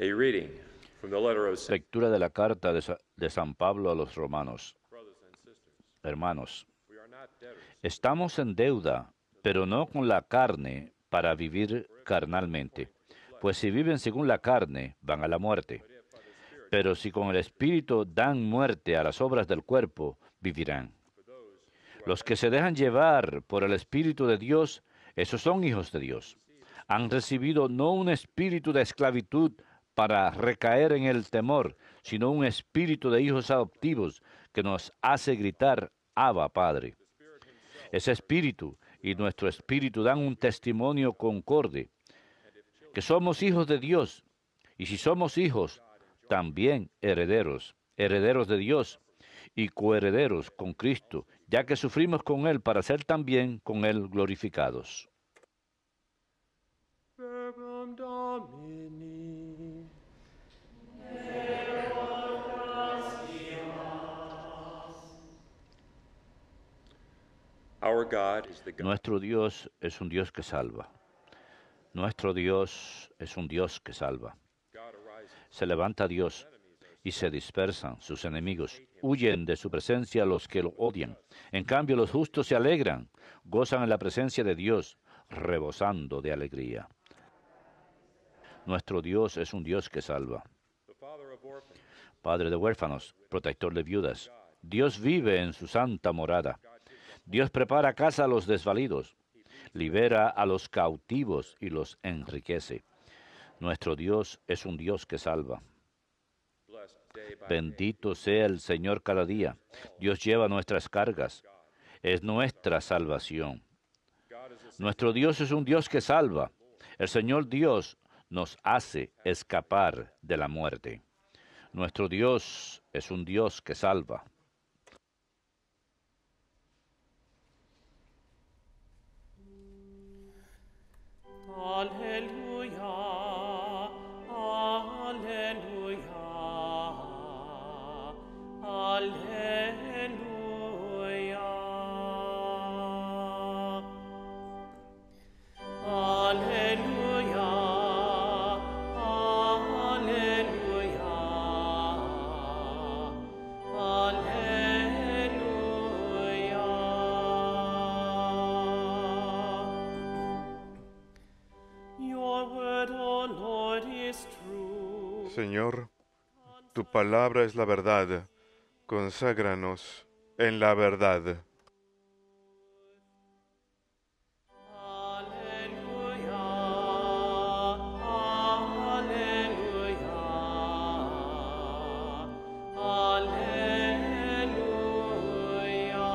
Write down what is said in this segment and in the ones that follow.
A reading from the letter of St. Lectura de la carta de San Pablo a los romanos. Brothers and sisters, Hermanos, we are not debtors, estamos en deuda, pero no con la carne para vivir carnalmente. Pues si viven según la carne, van a la muerte. but if by the Spirit, Pero si con el Espíritu dan muerte a las obras del cuerpo, vivirán. for those who are Los que se dejan llevar por el Espíritu de Dios, esos son hijos de Dios. Han recibido no un espíritu de esclavitud para recaer en el temor, sino un espíritu de hijos adoptivos que nos hace gritar, Abba, Padre. Ese espíritu y nuestro espíritu dan un testimonio concorde, que somos hijos de Dios, y si somos hijos, también herederos, herederos de Dios y coherederos con Cristo, ya que sufrimos con Él para ser también con Él glorificados. Verbum Domini. our God is the God Nuestro Dios es un Dios que salva. Nuestro Dios es un Dios que salva. God arises, Se levanta Dios y se dispersan sus enemigos. Huyen de su presencia los que lo odian. En cambio, los justos se alegran, gozan en la presencia de Dios, rebosando de alegría. Nuestro Dios es un Dios que salva. the Father of orphans, Padre de huérfanos, protector de viudas. Dios vive en su santa morada. Dios prepara casa a los desvalidos, libera a los cautivos y los enriquece. Nuestro Dios es un Dios que salva. blessed day by day. Bendito sea el Señor cada día. Dios lleva nuestras cargas. Es nuestra salvación. God is a Nuestro Dios es un Dios que salva. El Señor Dios nos hace escapar de la muerte. Nuestro Dios es un Dios que salva. Alleluia, alleluia, alleluia. Alleluia, alleluia, alleluia. Your word, O Lord, is true. Señor, tu palabra es la verdad. Conságranos en la verdad. Alleluia, alleluia, alleluia.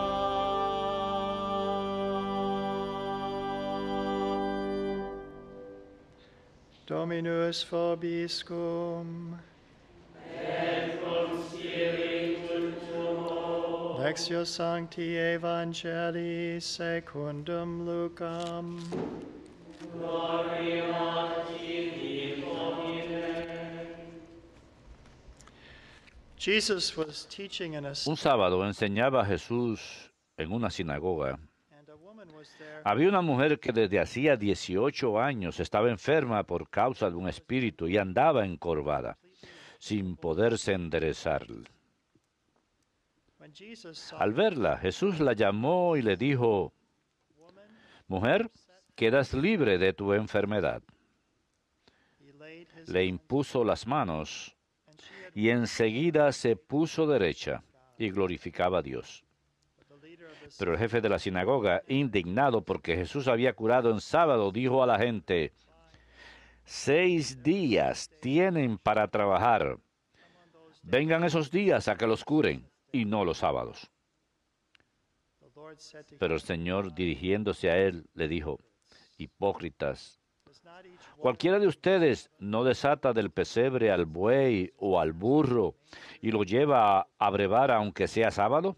Dominus vobiscum. Lectio Sancti Evangelii secundum Lucam. Jesus was teaching in a Un sábado enseñaba a Jesús en una sinagoga. and a woman was there Había una mujer que desde hacía 18 años estaba enferma por causa de un espíritu y andaba encorvada, sin poderse enderezar. when Jesus saw Al verla, Jesús la llamó y le dijo, woman, Mujer, quedas libre de tu enfermedad. he laid his Le impuso las manos and she had y enseguida se puso derecha y glorificaba a Dios. the leader of the Pero el jefe de la sinagoga, indignado porque Jesús había curado en sábado, dijo a la gente, 6 días tienen para trabajar. Vengan esos días a que los curen y no los sábados. the Lord said to Pero him, el Señor, dirigiéndose a él, le dijo, hipócritas, "Does not each one ¿cualquiera de ustedes no desata del pesebre al buey o al burro y lo lleva a brevar aunque sea sábado?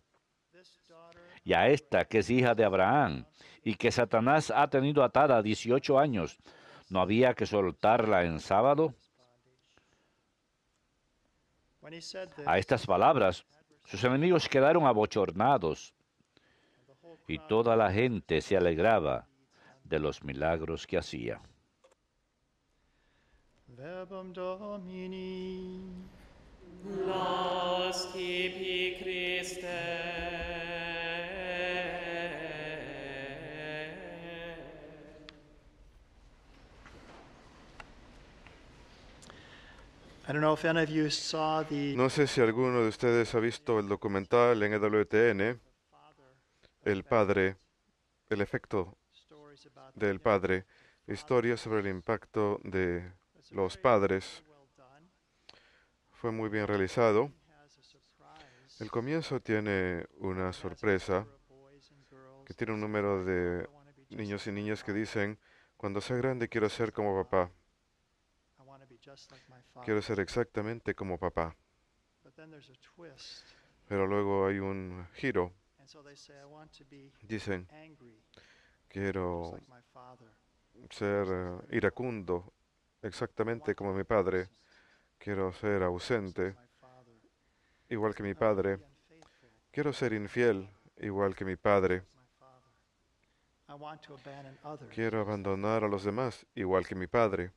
this daughter Y a esta, que es hija de Abraham, y que Satanás ha tenido atada 18 años, ¿no había que soltarla en sábado? When he said this, A estas palabras, sus enemigos quedaron abochornados, the whole y crowd toda la gente se alegraba de los milagros que hacía. Verbum Domini. Laus tibi Christe. I don't know if any of you saw the No sé si alguno de ustedes ha visto el documental en EWTN, El Padre, el efecto stories about the del Padre, historia sobre el impacto de It's a los very padres. well done. Fue muy bien realizado. It has a surprise. El comienzo tiene una It has a sorpresa number of boys and girls que tiene un that número say, de "I wanna be just niños y like my niñas que father. dicen, cuando sea grande quiero ser como papá, I wanna be just like my quiero father." ser exactamente como papá. But then there's a twist. Pero luego hay un giro. And so they say, "I want to be Dicen, angry just quiero like my father." ser iracundo, exactamente como mi padre. Quiero ser ausente, My father. igual que mi I want to padre. be unfaithful Quiero ser infiel, igual que mi padre. as my father. I want to abandon others. Quiero abandonar a los demás, igual que mi padre.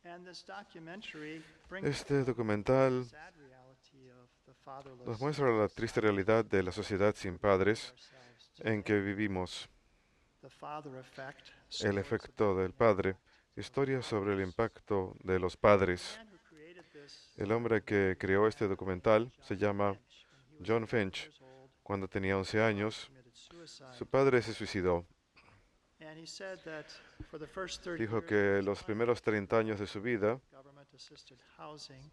And this documentary brings Este documental the sad reality of the fatherless nos muestra la triste realidad de la sociedad sin padres ourselves en today. que vivimos. The father effect, El stories efecto about del the padre. impact of Historias sobre el fathers. impacto de los padres. The man who created this El hombre que creó este documental se llama John Finch. years old, Cuando tenía 11 años, committed suicide. su padre se suicidó. And he said that for the first 30 Dijo years que of his los life, primeros 30 años de su vida government-assisted housing,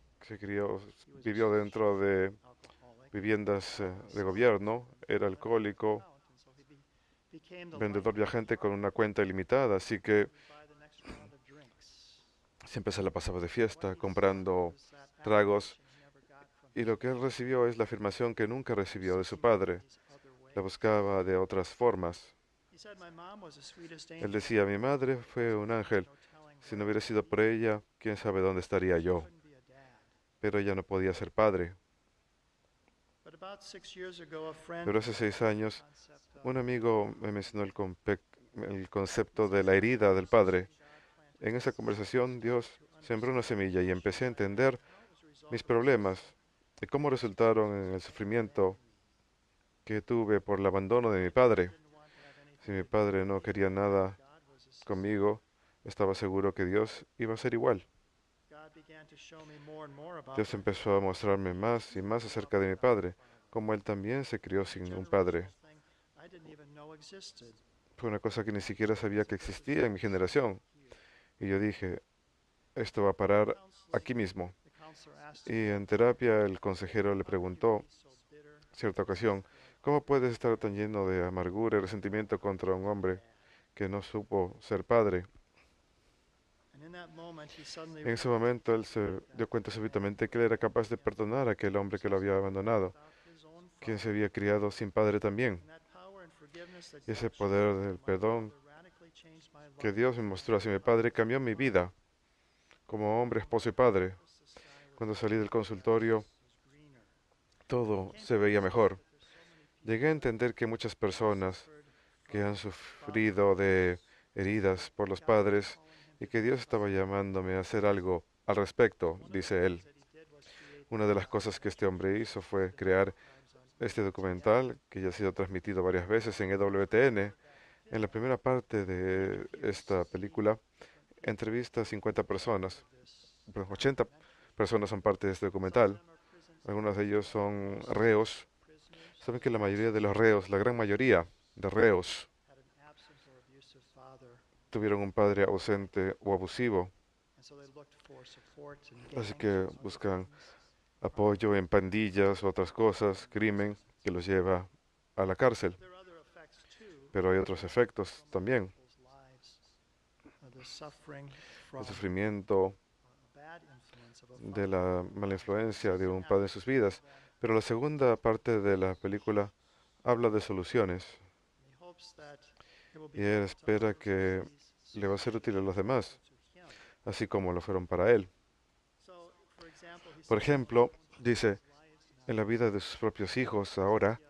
vivió dentro de alcoholic, viviendas de gobierno, era alcohólico, and so he became the vendedor life viajante con una cuenta ilimitada, así que buy the next round of drinks. siempre se la pasaba de What fiesta he comprando was that tragos, affirmation he never got from y his lo que él father. recibió es la afirmación que nunca recibió de su Seeking padre. these other ways. La buscaba de otras formas. He said, "My mom was the sweetest Él angel. decía, mi madre fue un ángel. No telling Si where no hubiera I'd sido be. por ella, quién sabe dónde estaría yo. Couldn't be a dad." Pero ella no podía ser padre. But about 6 years ago, a friend Pero hace 6 años, concept of un amigo me mencionó el concepto de la herida del padre. En esa conversación, Dios sembró una semilla y empecé a entender mis problemas y cómo resultaron en el sufrimiento que tuve por el abandono de mi padre. Si mi padre no quería nada conmigo, estaba seguro que Dios iba a ser igual. God began to show me more and more about Dios empezó a mostrarme más y más acerca de mi padre, como él también se crió sin un padre. I didn't even know existed. Fue una cosa que ni siquiera sabía que existía en mi generación. Y yo dije, esto va a parar aquí mismo. The counselor asked Y en terapia el consejero le preguntó, so bitter. cierta ocasión, ¿cómo puedes estar tan lleno de amargura y resentimiento contra un hombre que no supo ser padre? And in that moment, he suddenly En ese momento él se dio cuenta súbitamente que él era capaz de perdonar a aquel hombre que lo había abandonado, about his own quien father. se había criado sin padre también. And that power and forgiveness that Y ese God poder showed del my perdón father radically changed my que life. Dios me mostró hacia mi padre cambió mi vida como hombre, esposo y padre. Cuando salí del consultorio, todo se veía mejor. Llegué a entender que muchas personas que han sufrido de heridas por los padres y que Dios estaba llamándome a hacer algo al respecto, dice él. Una de las cosas que este hombre hizo fue crear este documental que ya ha sido transmitido varias veces en EWTN. En la primera parte de esta película, entrevista a 50 personas, pero 80 personas son parte de este documental. Algunos de ellos son reos. Saben que la mayoría de los reos, la gran mayoría de reos, Had an absent or abusive father, tuvieron un padre ausente o abusivo, and so they looked for support in así gangs que or other buscan things. apoyo en pandillas, otras cosas, crimen que los lleva a la cárcel. There are other effects too. Pero hay otros efectos también. People's lives. The suffering from El sufrimiento a bad influence of a de father. la mala influencia de un padre en sus vidas. Pero la segunda parte de la película habla de soluciones He hopes that it will be y él able to espera offer que these le va a ser útil a los demás, to him. así como lo fueron para él. So, for example, he Por said, ejemplo, dice, lives now. en la vida de sus propios hijos ahora,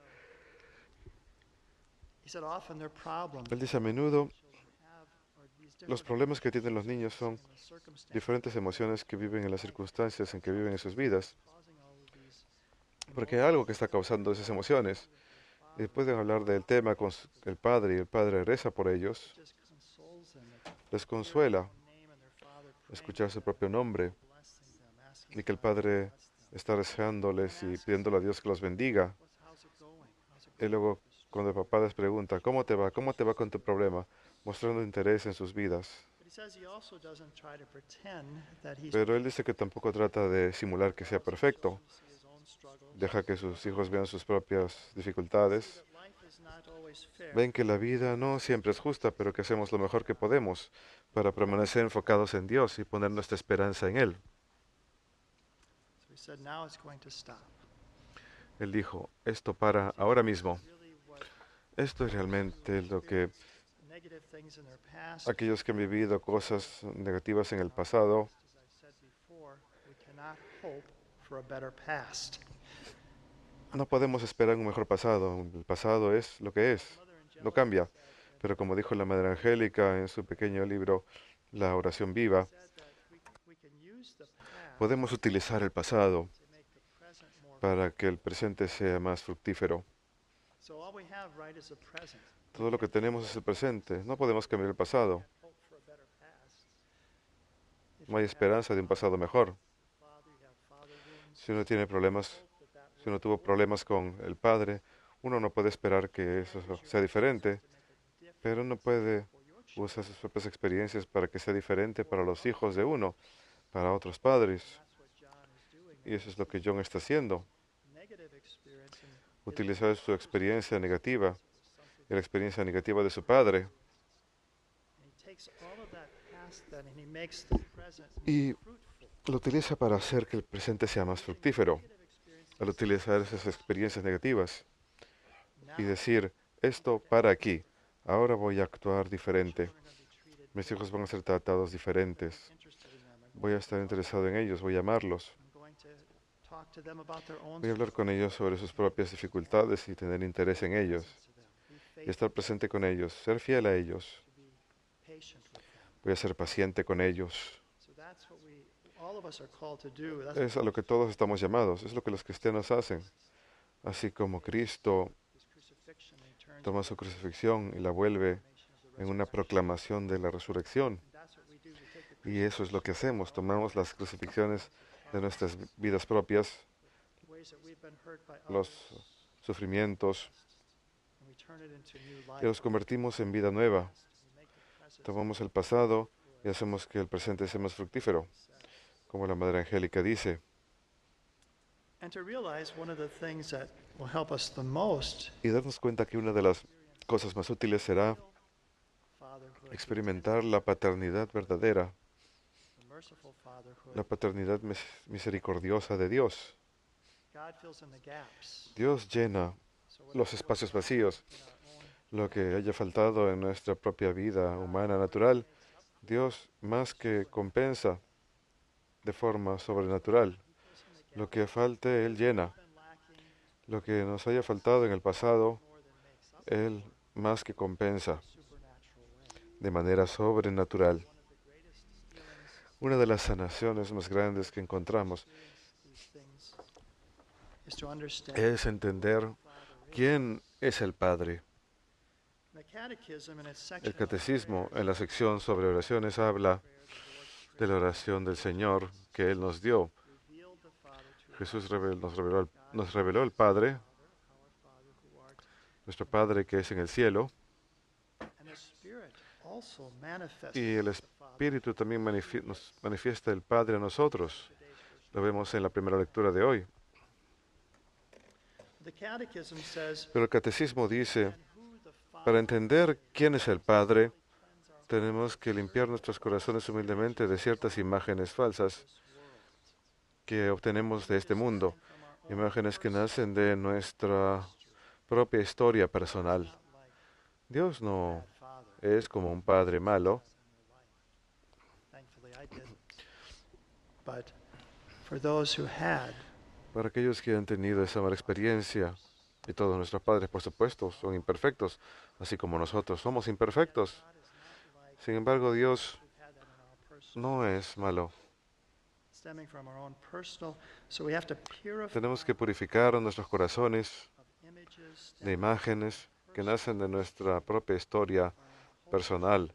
He said often their problem él dice a menudo, children have are these Los problemas que tienen los niños son diferentes emociones que viven en las circunstancias en que viven en sus vidas, porque hay algo que está causando esas emociones. Y pueden hablar del tema con el padre y el padre reza por ellos, les consuela escuchar su propio nombre y que el padre está rezándoles y pidiéndole a Dios que los bendiga. Y luego cuando el papá les pregunta, ¿cómo te va? ¿Cómo te va con tu problema? Mostrando interés en sus vidas. Pero él dice que tampoco trata de simular que sea perfecto. Deja que sus hijos vean sus propias dificultades. Ven que la vida no siempre es justa, pero que hacemos lo mejor que podemos para permanecer enfocados en Dios y poner nuestra esperanza en Él. Él dijo, esto para ahora mismo. Esto es realmente lo que aquellos que han vivido cosas negativas en el pasado no podemos esperar un mejor pasado. El pasado es lo que es, no cambia. Pero como dijo la Madre Angélica en su pequeño libro, La oración viva, podemos utilizar el pasado para que el presente sea más fructífero. Todo lo que tenemos es el presente. No podemos cambiar el pasado. No hay esperanza de un pasado mejor. Si uno tiene problemas, si uno tuvo problemas con el padre, uno no puede esperar que eso sea diferente, pero uno puede usar sus propias experiencias para que sea diferente para los hijos de uno, para otros padres. Y eso es lo que John está haciendo. Utilizar su experiencia negativa y la experiencia negativa de su padre y lo utiliza para hacer que el presente sea más fructífero. Al utilizar esas experiencias negativas y decir, esto para aquí, ahora voy a actuar diferente. Mis hijos van a ser tratados diferentes. Voy a estar interesado en ellos, voy a amarlos. Voy a hablar con ellos sobre sus propias dificultades y tener interés en ellos. Y estar presente con ellos, ser fiel a ellos. Voy a ser paciente con ellos. Es a lo que todos estamos llamados, es lo que los cristianos hacen. Así como Cristo toma su crucifixión y la vuelve en una proclamación de la resurrección. Y eso es lo que hacemos, tomamos las crucifixiones de nuestras vidas propias, los sufrimientos, y los convertimos en vida nueva. Tomamos el pasado y hacemos que el presente sea más fructífero, como la Madre Angélica dice. Y darnos cuenta que una de las cosas más útiles será experimentar la paternidad verdadera, la paternidad misericordiosa de Dios. Dios llena los espacios vacíos, lo que haya faltado en nuestra propia vida humana natural. Dios más que compensa de forma sobrenatural. Lo que falte, Él llena. Lo que nos haya faltado en el pasado, Él más que compensa de manera sobrenatural. Una de las sanaciones más grandes que encontramos es entender quién es el Padre. El Catecismo, en la sección sobre oraciones, habla de la oración del Señor que Él nos dio. Jesús nos reveló el Padre, nuestro Padre que es en el cielo, y el Espíritu también nos manifiesta el Padre a nosotros. Lo vemos en la primera lectura de hoy. Pero el Catecismo dice, para entender quién es el Padre, tenemos que limpiar nuestros corazones humildemente de ciertas imágenes falsas que obtenemos de este mundo, imágenes que nacen de nuestra propia historia personal. Dios no es como un padre malo, para aquellos que han tenido esa mala experiencia, y todos nuestros padres, por supuesto, son imperfectos, así como nosotros somos imperfectos. Sin embargo, Dios We've had that in our personal, no es malo. stemming from our own personal. So we have to purify Tenemos que purificar nuestros corazones of images de imágenes que nacen de nuestra propia historia personal,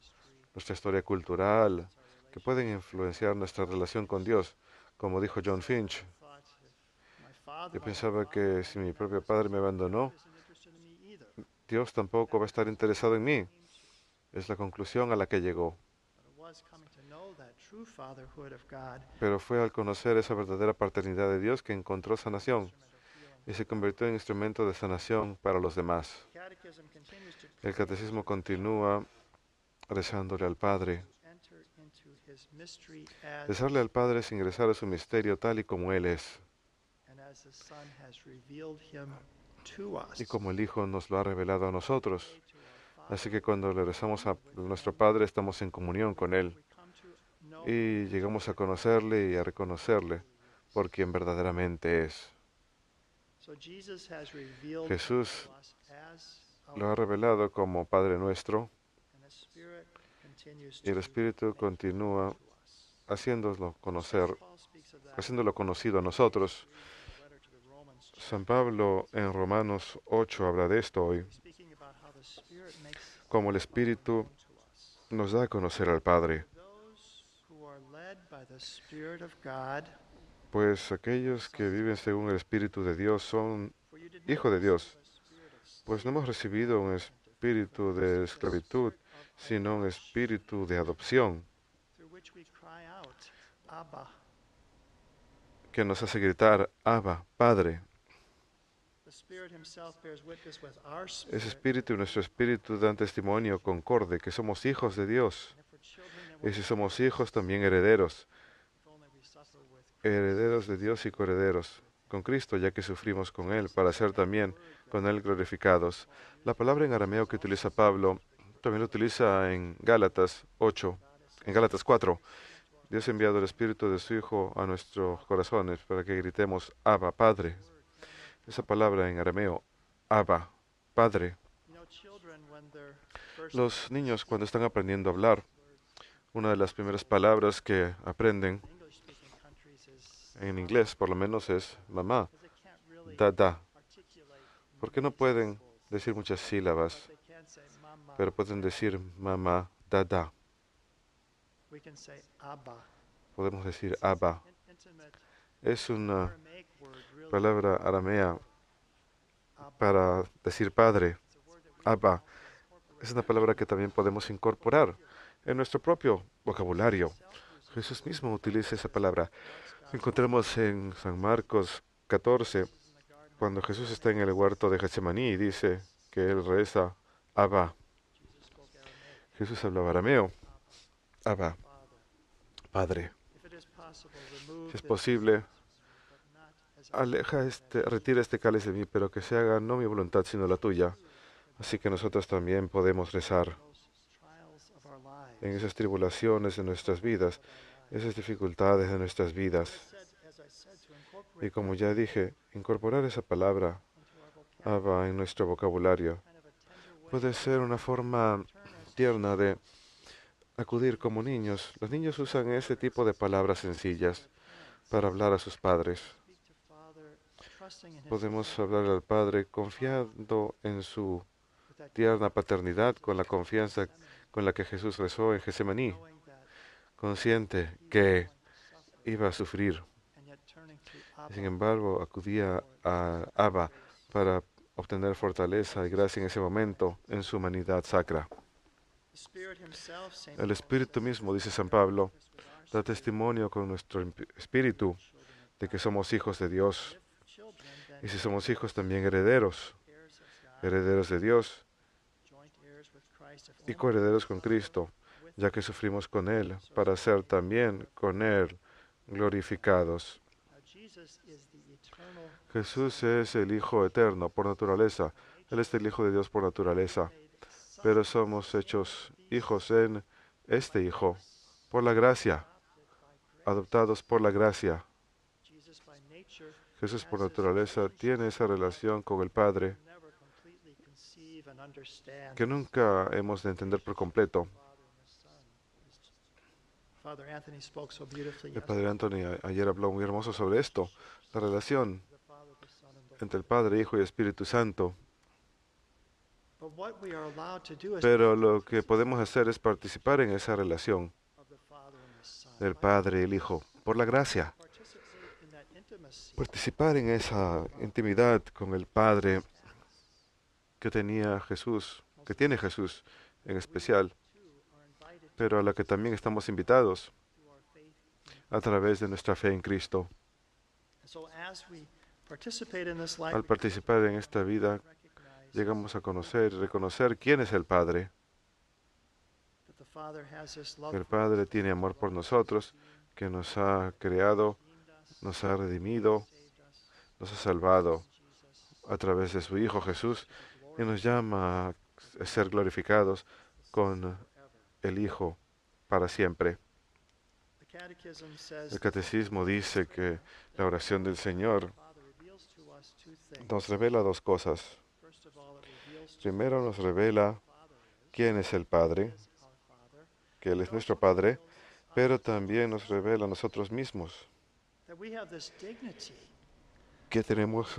nuestra historia cultural, que pueden influenciar nuestra relación con Dios. Como dijo John Finch, thought if my father yo pensaba que si mi propio padre me abandonó, isn't interested in me either. Dios tampoco va a estar interesado en mí. Es la conclusión a la que llegó. But it was coming to know that true fatherhood of God, Pero fue al conocer esa verdadera paternidad de Dios que encontró sanación instrument of healing. y se convirtió en instrumento de sanación para los demás. Catechism continues to El catecismo continúa rezándole al Padre. enter into his mystery as Rezarle al Padre es ingresar a su misterio tal y como Él es, and as the Son has revealed him to us. y como el Hijo nos lo ha revelado a nosotros. To our Father, Así que cuando le rezamos a nuestro Padre estamos en comunión con Él we come to know y llegamos a conocerle y a reconocerle por quien verdaderamente es. So Jesus has revealed Jesús to us as lo ha our revelado como Padre nuestro and the Spirit continues y el to Espíritu continúa to us. haciéndolo conocer, Paul speaks of that haciéndolo conocido a nosotros. in the letter to the Romans, San Pablo en Romanos 8 habla de esto hoy, speaking about how the Spirit makes como el Espíritu known to us. nos da a conocer al Padre. Those who are led by the Spirit of God, Pues aquellos que viven según el Espíritu de Dios son for you did not hijo de receive Dios. a spirit of Pues no hemos recibido un espíritu de esclavitud, sino un espíritu de adopción through which we cry out, Abba. que nos hace gritar, Abba, Padre. The Spirit himself bears witness with our Ese spirit. espíritu y nuestro espíritu dan testimonio concorde que somos hijos de Dios. And if we're children, then Y we're si somos hijos, también herederos, if only we suffer with herederos de Dios y coherederos con Cristo, ya que sufrimos con Él, para ser también con Él glorificados. La palabra en arameo que utiliza Pablo también lo utiliza en Gálatas 8, en Gálatas 4. Dios ha enviado el Espíritu de su Hijo a nuestros corazones para que gritemos, Abba, Padre. Esa palabra en arameo, Abba, Padre. You know, children, when they're first Los niños cuando están aprendiendo a hablar, una de las primeras palabras que aprenden in English-speaking countries is en inglés, por lo menos, es mamá, because they can't really dada. articulate Porque no pueden decir muchas sílabas, they can say mama, pero pueden decir mamá, dada. we can say Abba. Podemos decir Abba. Intimate Es una Aramaic word, really. palabra aramea Abba. para decir padre. It's a word that we Abba. Es una palabra que también podemos incorporar en nuestro propio vocabulario. Jesús mismo utiliza esa palabra. Encontramos en San Marcos 14, cuando Jesús está en el huerto de Getsemaní y dice que él reza, Abba. Jesus spoke Aramaic, Jesús hablaba arameo. Abba, Father. Padre. If it is possible, remove Si es this posible, but not as I retira este cáliz de mí, pero que se haga no mi voluntad, sino la tuya. Así que nosotros también podemos rezar those trials of our lives. en esas tribulaciones de nuestras vidas, esas dificultades de nuestras vidas. As I said, to incorporate Y como ya dije, incorporar esa palabra, into our vocabulary, Abba, en nuestro vocabulario kind of a tender way puede ser una forma turn us tierna de acudir como niños. Los niños usan ese tipo de palabras sencillas para hablar a sus padres. speak to Father, trusting in His Podemos hablar al Padre confiando en su with that tierna paternidad, con la confianza con la que Jesús rezó en Getsemaní, knowing that consciente que iba a sufrir. and yet turning to Abba. Sin embargo, acudía a Abba para obtener fortaleza y gracia en ese momento en su humanidad sacra. The Spirit Himself, Saint El Paul Espíritu says, mismo, dice San Pablo, with our da spirit, testimonio con nuestro espíritu de que somos hijos de Dios. if children, then Y si somos hijos, también herederos, heirs of God, herederos de Dios joint heirs with Christ, if y only coherederos con Cristo, ya que sufrimos con Él, para ser también con Él glorificados. Now, Jesus is the eternal Jesús es el Hijo eterno por naturaleza. Él es el Hijo de Dios por naturaleza. made Son, Pero somos hechos hijos en este Hijo, por la gracia, adoptados por la gracia. Jesus by nature Jesús por naturaleza tiene esa relación con el Padre never completely conceive and understand que nunca hemos de entender por completo. the Father and the Son. Father Anthony spoke so beautifully El Padre yesterday. Anthony ayer habló muy hermoso sobre esto, la relación The Father, the Son, and the entre el Padre, Hijo y Espíritu Santo. But what we are allowed to do is Pero lo que podemos hacer es participar en esa relación of the Father and the Son. del Padre y el Hijo, por la gracia. Participate in that intimacy Participar en esa intimidad con el Padre que tenía Jesús, que tiene Jesús en especial, too are invited pero a la que también estamos invitados to our faith. a través de nuestra fe en Cristo. And so as we participate in this life, Al participar en esta vida, recognize llegamos a conocer y reconocer quién es el Padre. that the Father has this love Que el for us, Padre tiene amor por nosotros, que nos ha creado, redeemed us, nos ha redimido, saved us nos ha salvado in Jesus, a través de su Hijo Jesús to the y glory nos llama a ser glorificados con forever. el Hijo para siempre. The Catechism says El Catecismo dice que la oración del Señor the Father reveals to us two things. nos revela dos cosas. First of all, it reveals to Primero nos revela us who the Father quién es el Padre, is our Father, que Él es nuestro Padre, pero también nos revela a nosotros mismos that we have this dignity que tenemos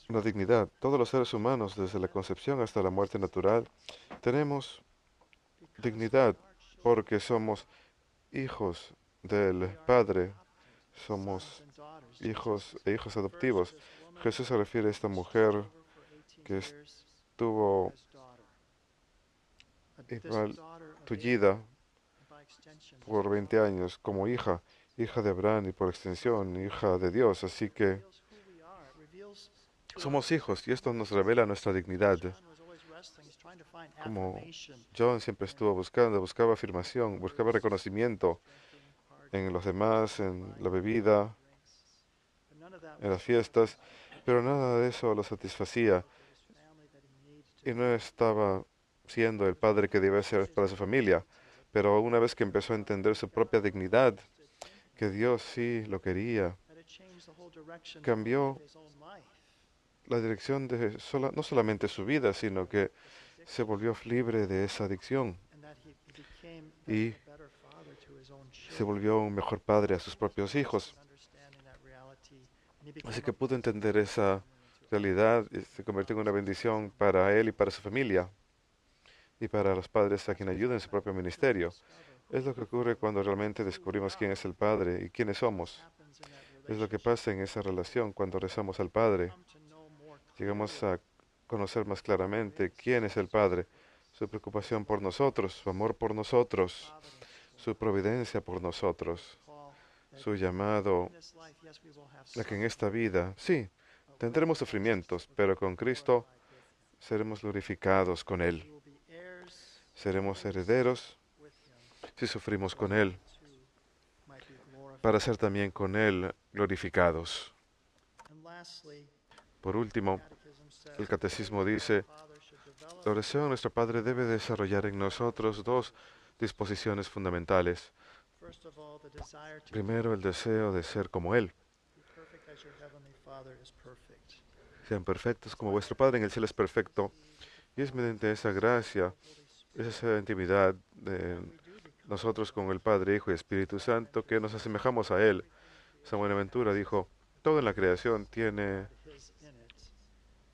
una dignidad. Todos los seres humanos, desde la concepción hasta la muerte natural, tenemos because dignidad we are children, porque somos hijos del Padre, sons somos and daughters. hijos e hijos adoptivos. First, this woman Jesús se refiere a esta mujer over for 18 que years estuvo as daughter. This igual daughter of tullida Abraham, and by extension, por 20 años como hija, hija de Abraham y por extensión hija de Dios. Así que reveals who we are. It reveals to somos us hijos y esto nos revela nuestra dignidad. John was always wrestling. He's trying to find Como affirmation, John siempre estuvo buscando, buscaba afirmación, buscaba reconocimiento drinking, partying, en los demás, en la bebida, drinks. But none of that en was las fiestas, pero nada de eso lo satisfacía for his family that he needed to y no estaba siendo el padre que debe ser para su familia. Pero una vez que empezó a entender su propia dignidad, que Dios sí lo quería, that it changed the whole direction cambió of his own life. la dirección de no solamente su vida, sino que se volvió libre de esa adicción And that he became y a better father to his own se children. volvió un mejor padre a sus propios hijos. Understanding that reality, and he became Así a que pudo blessing entender esa realidad y se convirtió en una bendición para él y para su familia y para los padres a quien ayuda en su propio ministerio. Es lo que ocurre cuando realmente descubrimos quién es el Padre y quiénes somos. happens in that Es lo que relationship. pasa en esa relación cuando rezamos al Padre. Come to know more Llegamos clearly a conocer más claramente quién es el Padre, su preocupación por nosotros, su amor por nosotros, providence, su providencia por nosotros, call that su llamado, in this life, yes, we will have a que en suffering, esta vida, sí, tendremos sufrimientos, pero con Cristo seremos glorificados con Él. we will be heirs Seremos herederos with him, si sufrimos con Él, too, might be glorified. para ser también con Él glorificados. And lastly, Por último, Catechism says el Catecismo dice, Father should develop la oración a nuestro Padre debe desarrollar en nosotros dos disposiciones fundamentales. first of all the desire to Primero, el deseo de ser como Él. be perfect as your heavenly Father is perfect. Sean perfectos como vuestro Padre en el cielo es perfecto. Y es mediante esa gracia, esa intimidad de nosotros con el Padre, Hijo y Espíritu Santo que nos asemejamos a Él. San Buenaventura dijo, todo en la creación tiene His in it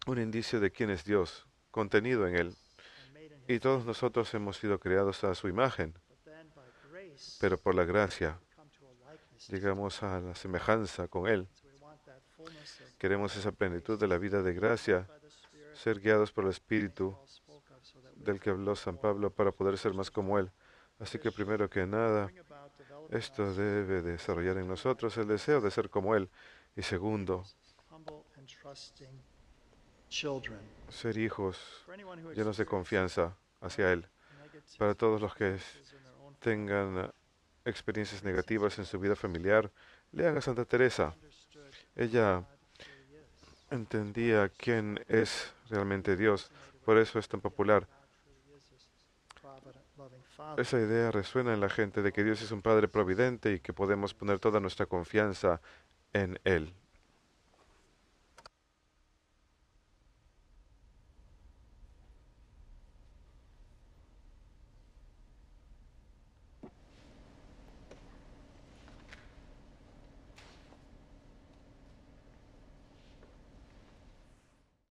un indicio de quién es Dios, contenido en Él. and made in Y his todos nosotros hemos sido creados a su imagen, but then by grace pero por la gracia come to a likeness to llegamos a la semejanza con Él. so we want that fullness of Queremos esa plenitud de la vida de gracia, by the Spirit ser guiados por el Espíritu Paul spoke of so that we del que habló San Pablo para poder ser más como Él. Así que primero que nada, bring about developing esto debe desarrollar en nosotros el deseo de ser como Él. Y segundo, humble and trusting children. ser hijos For anyone who llenos de experiences confianza hacia Él. negative Para todos los que experiences in their own tengan experiencias negativas en su vida familiar, lean a Santa Teresa. understood Ella God really is. entendía quién es realmente Dios, por eso es tan popular. God truly is this provident, loving Father. Esa idea resuena en la gente de que Dios es un Padre providente y que podemos poner toda nuestra confianza en Él.